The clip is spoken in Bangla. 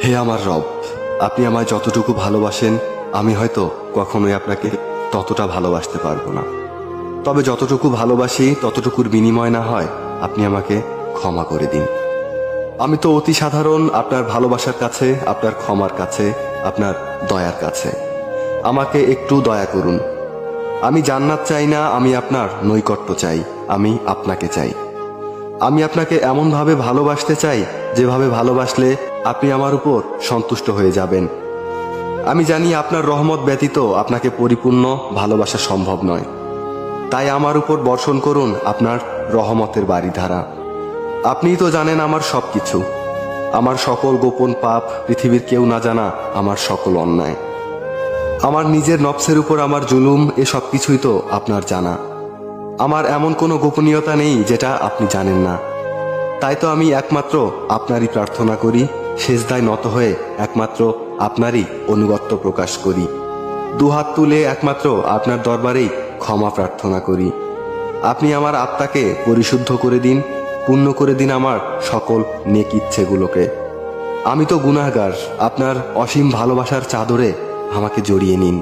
হে আমার রব, আপনি আমায় যতটুকু ভালোবাসেন আমি হয়তো কখনোই আপনাকে ততটা ভালোবাসতে পারবো না। তবে যতটুকু ভালোবাসি ততটুকুর বিনিময় না হয় আপনি আমাকে ক্ষমা করে দিন। আমি তো অতি সাধারণ আপনার ভালোবাসার কাছে, আপনার ক্ষমার কাছে, আপনার দয়ার কাছে। আমাকে একটু দয়া করুন। আমি জান্নাত চাই না, আমি আপনার নৈকট্য চাই, আমি আপনাকে চাই। আমি আপনাকে এমনভাবে ভালোবাসতে চাই যেভাবে ভালোবাসলে আপনি আমার উপর সন্তুষ্ট হয়ে যাবেন। আমি জানি আপনার রহমত ব্যতীত আপনাকে পরিপূর্ণ ভালোবাসা সম্ভব নয়। তাই আমার উপর বর্ষণ করুন আপনার রহমতের বারিধারা। আপনিই তো জানেন আমার সব কিছু, আমার সকল গোপন পাপ, পৃথিবীর কেউ না জানা আমার সকল অন্যায়, আমার নিজের নফসের উপর আমার জুলুম, এ সব কিছুই তো আপনার জানা। আমার এমন কোনো গোপনীয়তা নেই যেটা আপনি জানেন না। তাই তো আমি একমাত্র আপনারই প্রার্থনা করি, সেজদায় নত হয়ে একমাত্র আপনারই অনুগত্য প্রকাশ করি, দুহাত তুলে একমাত্র আপনার দরবারেই ক্ষমা প্রার্থনা করি। আপনি আমার আত্মাকে পরিশুদ্ধ করে দিন, পূর্ণ করে দিন আমার সকল নেক ইচ্ছেগুলোকে। আমি তো গুনাহগার, আপনার অসীম ভালোবাসার চাদরে আমাকে জড়িয়ে নিন।